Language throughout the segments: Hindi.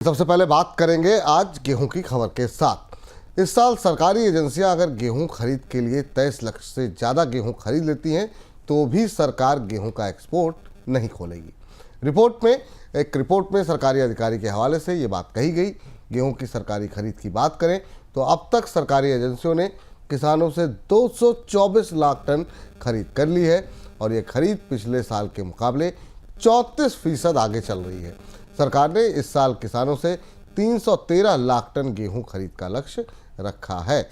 सबसे पहले बात करेंगे आज गेहूं की खबर के साथ। इस साल सरकारी एजेंसियां अगर गेहूं खरीद के लिए तय लक्ष्य से ज़्यादा गेहूं खरीद लेती हैं तो भी सरकार गेहूं का एक्सपोर्ट नहीं खोलेगी। एक रिपोर्ट में सरकारी अधिकारी के हवाले से ये बात कही गई। गेहूं की सरकारी खरीद की बात करें तो अब तक सरकारी एजेंसियों ने किसानों से 224 लाख टन खरीद कर ली है और ये खरीद पिछले साल के मुकाबले 34% आगे चल रही है। सरकार ने इस साल किसानों से 313 लाख टन गेहूं खरीद का लक्ष्य रखा है।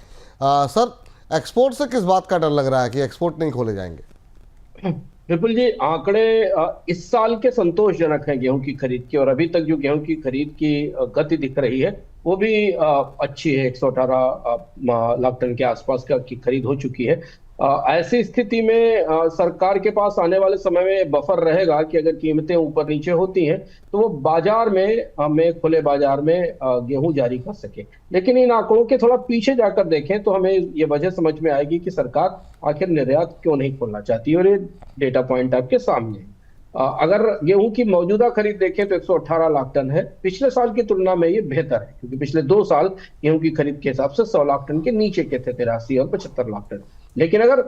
सर, एक्सपोर्ट से किस बात का डर लग रहा है कि एक्सपोर्ट नहीं खोले जाएंगे? विपुल जी, आंकड़े इस साल के संतोषजनक हैं गेहूं की खरीद की, और अभी तक जो गेहूं की खरीद की गति दिख रही है वो भी अच्छी है। 118 लाख टन के आसपास की खरीद हो चुकी है। ऐसी स्थिति में सरकार के पास आने वाले समय में बफर रहेगा कि अगर कीमतें ऊपर नीचे होती हैं तो वो बाजार में खुले बाजार में गेहूं जारी कर सके। लेकिन इन आंकड़ों के थोड़ा पीछे जाकर देखें तो हमें ये वजह समझ में आएगी कि सरकार आखिर निर्यात क्यों नहीं खोलना चाहती, और ये डेटा पॉइंट आपके सामने है। अगर गेहूं की मौजूदा खरीद देखें तो 118 लाख टन है। पिछले साल की तुलना में ये बेहतर है, क्योंकि पिछले 2 साल गेहूं की खरीद के हिसाब से 100 लाख टन के नीचे के थे, 83 और 75 लाख टन। लेकिन अगर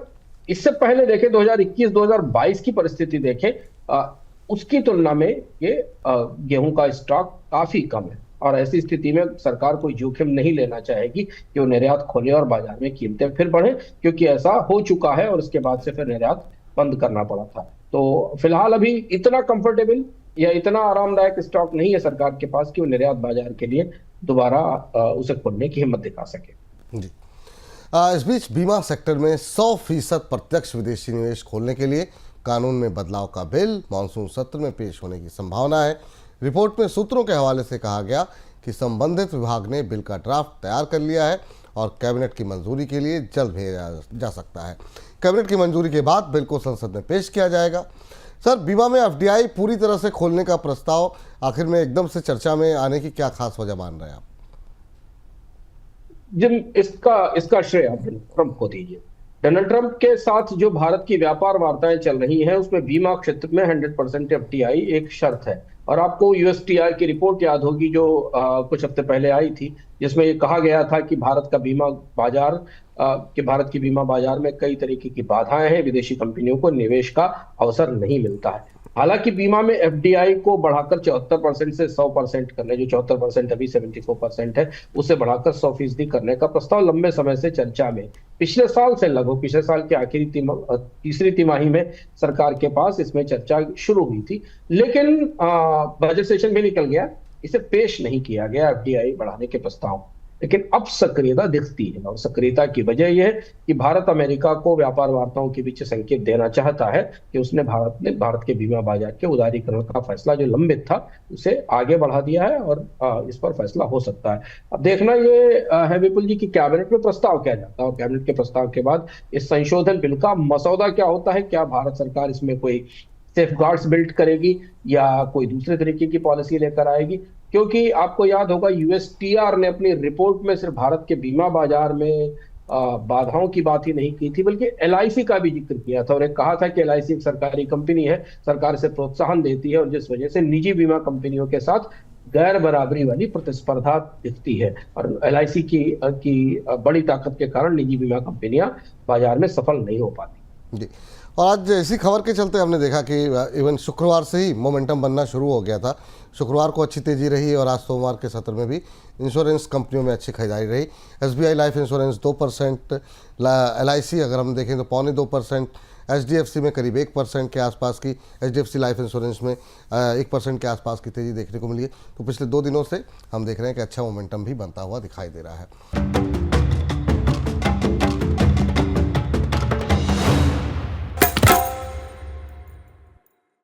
इससे पहले देखें 2021-2022 की परिस्थिति देखें, उसकी तुलना में ये गेहूं का स्टॉक काफी कम है, और ऐसी स्थिति में सरकार कोई जोखिम नहीं लेना चाहेगी कि वो निर्यात खोले और बाजार में कीमतें फिर बढ़े, क्योंकि ऐसा हो चुका है और उसके बाद से फिर निर्यात बंद करना पड़ा था। तो फिलहाल अभी इतना कंफर्टेबल या इतना आरामदायक स्टॉक नहीं है सरकार के पास कि वो निर्यात बाजार के लिए दोबारा उसे खोलने की हिम्मत दिखा सके। जी। इस बीच बीमा सेक्टर में 100% प्रत्यक्ष विदेशी निवेश खोलने के लिए कानून में बदलाव का बिल मानसून सत्र में पेश होने की संभावना है। रिपोर्ट में सूत्रों के हवाले से कहा गया कि संबंधित विभाग ने बिल का ड्राफ्ट तैयार कर लिया है और कैबिनेट की मंजूरी के लिए जल्द भेजा जा सकता है। कैबिनेट की मंजूरी के बाद बिल को संसद में पेश किया जाएगा। सर, बीमा में एफडीआई पूरी तरह से खोलने का प्रस्ताव आखिर में एकदम से चर्चा में आने की क्या खास वजह मान रहे हैं आप? जिन इसका श्रेय आप डोनाल्ड ट्रंप को दीजिए। डोनाल्ड ट्रंप के साथ जो भारत की व्यापार वार्ताएं चल रही हैं उसमें बीमा क्षेत्र में 100% एफडीआई एक शर्त है। और आपको यूएसटीआई की रिपोर्ट याद होगी जो कुछ हफ्ते पहले आई थी, जिसमें ये कहा गया था कि भारत की बीमा बाजार में कई तरीके की बाधाएं हैं, विदेशी कंपनियों को निवेश का अवसर नहीं मिलता है। हालांकि बीमा में एफडीआई को बढ़ाकर 74% से 100% करने, जो 74% अभी 74% है, उसे बढ़ाकर 100% करने का प्रस्ताव लंबे समय से चर्चा में, पिछले साल के आखिरी तीसरी तिमाही में सरकार के पास इसमें चर्चा शुरू हुई थी। लेकिन बजट सेशन भी निकल गया, इसे पेश नहीं किया गया एफडीआई बढ़ाने के प्रस्ताव। लेकिन अब सक्रियता दिखती है, और सक्रियता की वजह यह है कि भारत अमेरिका को व्यापार वार्ताओं के बीच संकेत देना चाहता है कि उसने भारत के बीमा बाजार के उदारीकरण का फैसला जो लंबित था उसे आगे बढ़ा दिया है, और इस पर फैसला हो सकता है। अब देखना ये है विपुल जी कि कैबिनेट में प्रस्ताव क्या जाता है, और कैबिनेट के प्रस्ताव के बाद इस संशोधन बिल का मसौदा क्या होता है। क्या भारत सरकार इसमें कोई सेफगार्ड्स बिल्ड करेगी या कोई दूसरे तरीके की पॉलिसी लेकर आएगी? क्योंकि आपको याद होगा यूएसटीआर ने अपनी रिपोर्ट में सिर्फ भारत के बीमा बाजार में बाधाओं की बात ही नहीं की थी, बल्कि एलआईसी का भी जिक्र किया था, और एक कहा था कि एलआईसी एक सरकारी कंपनी है, सरकार इसे प्रोत्साहन देती है, और जिस वजह से निजी बीमा कंपनियों के साथ गैर बराबरी वाली प्रतिस्पर्धा दिखती है, और एलआईसी की बड़ी ताकत के कारण निजी बीमा कंपनियां बाजार में सफल नहीं हो पाती। जी। और आज इसी खबर के चलते हमने देखा कि इवन शुक्रवार से ही मोमेंटम बनना शुरू हो गया था। शुक्रवार को अच्छी तेजी रही और आज सोमवार के सत्र में भी इंश्योरेंस कंपनियों में अच्छी खरीदारी रही। एसबीआई लाइफ इंश्योरेंस 2%, एलआईसी अगर हम देखें तो 2.25%, एचडीएफसी में करीब 1% के आसपास की, एचडीएफसी लाइफ इंश्योरेंस में 1% के आसपास की तेज़ी देखने को मिली है। तो पिछले 2 दिनों से हम देख रहे हैं कि अच्छा मोमेंटम भी बनता हुआ दिखाई दे रहा है।